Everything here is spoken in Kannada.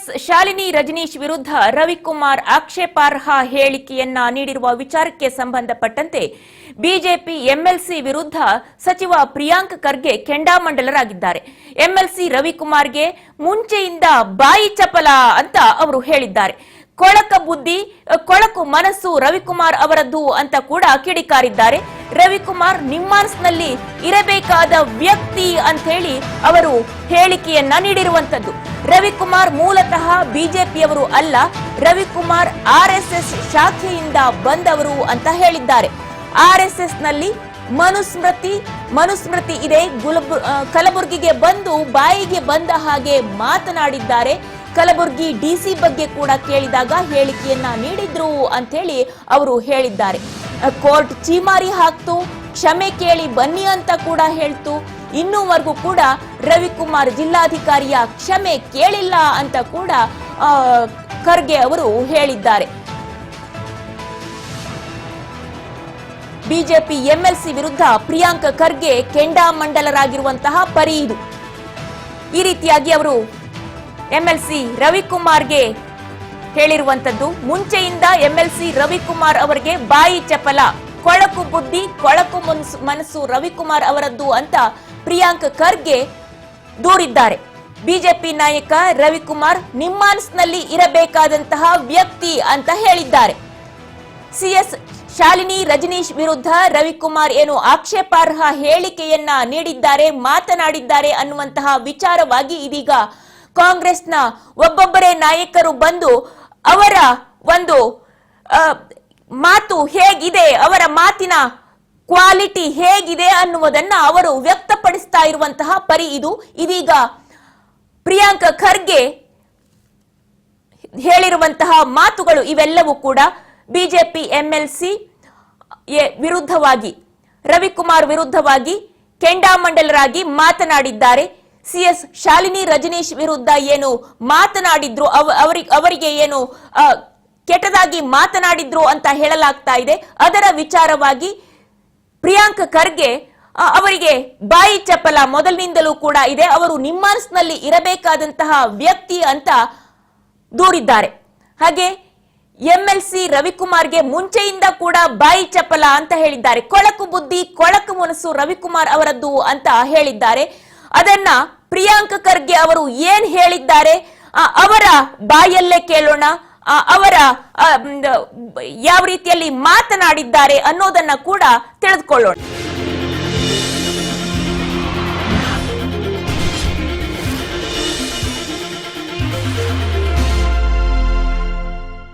ಸಿಎಸ್ ಶಾಲಿನಿ ರಜನೀಶ್ ವಿರುದ್ಧ ರವಿಕುಮಾರ್ ಆಕ್ಷೇಪಾರ್ಹ ಹೇಳಿಕೆಯನ್ನ ನೀಡಿರುವ ವಿಚಾರಕ್ಕೆ ಸಂಬಂಧಪಟ್ಟಂತೆ ಬಿಜೆಪಿ ಎಂಎಲ್ಸಿ ವಿರುದ್ಧ ಸಚಿವ ಪ್ರಿಯಾಂಕ್ ಖರ್ಗೆ ಕೆಂಡಾಮಂಡಲರಾಗಿದ್ದಾರೆ. ಎಂಎಲ್ಸಿ ರವಿಕುಮಾರ್ಗೆ ಮುಂಚೆಯಿಂದ ಬಾಯಿ ಚಪಲ ಅಂತ ಅವರು ಹೇಳಿದ್ದಾರೆ. ಕೊಳಕ ಬುದ್ಧಿ ಕೊಳಕು ಮನಸ್ಸು ರವಿಕುಮಾರ್ ಅವರದ್ದು ಅಂತ ಕೂಡ ಕಿಡಿಕಾರಿದ್ದಾರೆ. ರವಿಕುಮಾರ್ ನಿಮ್ಮಾನ್ಸ್ನಲ್ಲಿ ಇರಬೇಕಾದ ವ್ಯಕ್ತಿ ಅಂತ ಹೇಳಿ ಅವರು ಹೇಳಿಕೆಯನ್ನ ನೀಡಿರುವಂತದ್ದು. ರವಿಕುಮಾರ್ ಮೂಲತಃ ಬಿಜೆಪಿಯವರು ಅಲ್ಲ, ರವಿಕುಮಾರ್ ಆರ್ಎಸ್ಎಸ್ ಶಾಖೆಯಿಂದ ಬಂದವರು ಅಂತ ಹೇಳಿದ್ದಾರೆ. ಆರ್ಎಸ್ಎಸ್ ನಲ್ಲಿ ಮನುಸ್ಮೃತಿ ಇದೆ. ಕಲಬುರಗಿಗೆ ಬಂದು ಬಾಯಿಗೆ ಬಂದ ಹಾಗೆ ಮಾತನಾಡಿದ್ದಾರೆ. ಕಲಬುರಗಿ ಡಿಸಿ ಬಗ್ಗೆ ಕೂಡ ಕೇಳಿದಾಗ ಹೇಳಿಕೆಯನ್ನ ನೀಡಿದ್ರು ಅಂತ ಹೇಳಿ ಅವರು ಹೇಳಿದ್ದಾರೆ. ಕೋರ್ಟ್ ಚೀಮಾರಿ ಹಾಕ್ತು, ಕ್ಷಮೆ ಕೇಳಿ ಬನ್ನಿ ಅಂತ ಕೂಡ ಹೇಳ್ತು. ಇನ್ನೂವರೆಗೂ ಕೂಡ ರವಿಕುಮಾರ್ ಜಿಲ್ಲಾಧಿಕಾರಿಯ ಕ್ಷಮೆ ಕೇಳಿಲ್ಲ ಅಂತ ಕೂಡ ಖರ್ಗೆ ಅವರು ಹೇಳಿದ್ದಾರೆ. ಬಿಜೆಪಿ ಎಂಎಲ್ಸಿ ವಿರುದ್ಧ ಪ್ರಿಯಾಂಕ್ ಖರ್ಗೆ ಕೆಂಡಾಮಂಡಲರಾಗಿರುವಂತಹ ಪರಿ ಇದು. ಈ ರೀತಿಯಾಗಿ ಅವರು ಎಂಎಲ್ಸಿ ರವಿಕುಮಾರ್ಗೆ ಹೇಳಿರುವಂತದ್ದು. ಮುಂಚೆಯಿಂದ ಎಂಎಲ್ಸಿ ರವಿಕುಮಾರ್ ಅವರಿಗೆ ಬಾಯಿ ಚಪಲ, ಕೊಳಕು ಬುದ್ಧಿ ಕೊಳಕು ಮನಸ್ಸು ರವಿಕುಮಾರ್ ಅವರದ್ದು ಅಂತ ಪ್ರಿಯಾಂಕ್ ಖರ್ಗೆ ದೂರಿದ್ದಾರೆ. ಬಿಜೆಪಿ ನಾಯಕ ರವಿಕುಮಾರ್ ನಿಮ್ಮಾನ್ಸ್ನಲ್ಲಿ ಇರಬೇಕಾದಂತಹ ವ್ಯಕ್ತಿ ಅಂತ ಹೇಳಿದ್ದಾರೆ. ಸಿಎಸ್ ಶಾಲಿನಿ ರಜನೀಶ್ ವಿರುದ್ಧ ರವಿಕುಮಾರ್ ಏನು ಆಕ್ಷೇಪಾರ್ಹ ಹೇಳಿಕೆಯನ್ನ ನೀಡಿದ್ದಾರೆ, ಮಾತನಾಡಿದ್ದಾರೆ ಅನ್ನುವಂತಹ ವಿಚಾರವಾಗಿ ಇದೀಗ ಕಾಂಗ್ರೆಸ್ನ ಒಬ್ಬೊಬ್ಬರೇ ನಾಯಕರು ಬಂದು ಅವರ ಒಂದು ಮಾತು ಹೇಗಿದೆ, ಅವರ ಮಾತಿನ ಕ್ವಾಲಿಟಿ ಹೇಗಿದೆ ಅನ್ನುವುದನ್ನ ಅವರು ವ್ಯಕ್ತಪಡಿಸ್ತಾ ಇರುವಂತಹ ಪರಿ ಇದು. ಇದೀಗ ಪ್ರಿಯಾಂಕ್ ಖರ್ಗೆ ಹೇಳಿರುವಂತಹ ಮಾತುಗಳು ಇವೆಲ್ಲವೂ ಕೂಡ ಬಿಜೆಪಿ ಎಂಎಲ್ಸಿ ವಿರುದ್ಧವಾಗಿ, ರವಿಕುಮಾರ್ ವಿರುದ್ಧವಾಗಿ ಕೆಂಡಾಮಂಡಲರಾಗಿ ಮಾತನಾಡಿದ್ದಾರೆ. ಸಿಎಸ್ ಶಾಲಿನಿ ರಜನೀಶ್ ವಿರುದ್ಧ ಏನು ಮಾತನಾಡಿದ್ರು, ಅವರಿಗೆ ಏನು ಕೆಟ್ಟದಾಗಿ ಮಾತನಾಡಿದ್ರು ಅಂತ ಹೇಳಲಾಗ್ತಾ ಇದೆ. ಅದರ ವಿಚಾರವಾಗಿ ಪ್ರಿಯಾಂಕ್ ಖರ್ಗೆ ಅವರಿಗೆ ಬಾಯಿ ಚಪಲ ಮೊದಲಿನಿಂದಲೂ ಕೂಡ ಇದೆ, ಅವರು ನಿಮ್ಮಾನ್ಸ್ನಲ್ಲಿ ಇರಬೇಕಾದಂತಹ ವ್ಯಕ್ತಿ ಅಂತ ದೂರಿದ್ದಾರೆ. ಹಾಗೆ ಎಂಎಲ್ಸಿ ರವಿಕುಮಾರ್ಗೆ ಮುಂಚೆಯಿಂದ ಕೂಡ ಬಾಯಿ ಚಪಲ ಅಂತ ಹೇಳಿದ್ದಾರೆ. ಕೊಳಕು ಬುದ್ಧಿ ಕೊಳಕು ಮನಸ್ಸು ರವಿಕುಮಾರ್ ಅವರದ್ದು ಅಂತ ಹೇಳಿದ್ದಾರೆ. ಅದನ್ನ ಪ್ರಿಯಾಂಕ್ ಖರ್ಗೆ ಅವರು ಏನ್ ಹೇಳಿದ್ದಾರೆ ಅವರ ಬಾಯಲ್ಲೇ ಕೇಳೋಣ. ಅವರ ಯಾವ ರೀತಿಯಲ್ಲಿ ಮಾತನಾಡಿದ್ದಾರೆ ಅನ್ನೋದನ್ನ ಕೂಡ ತಿಳಿದುಕೊಳ್ಳೋಣ.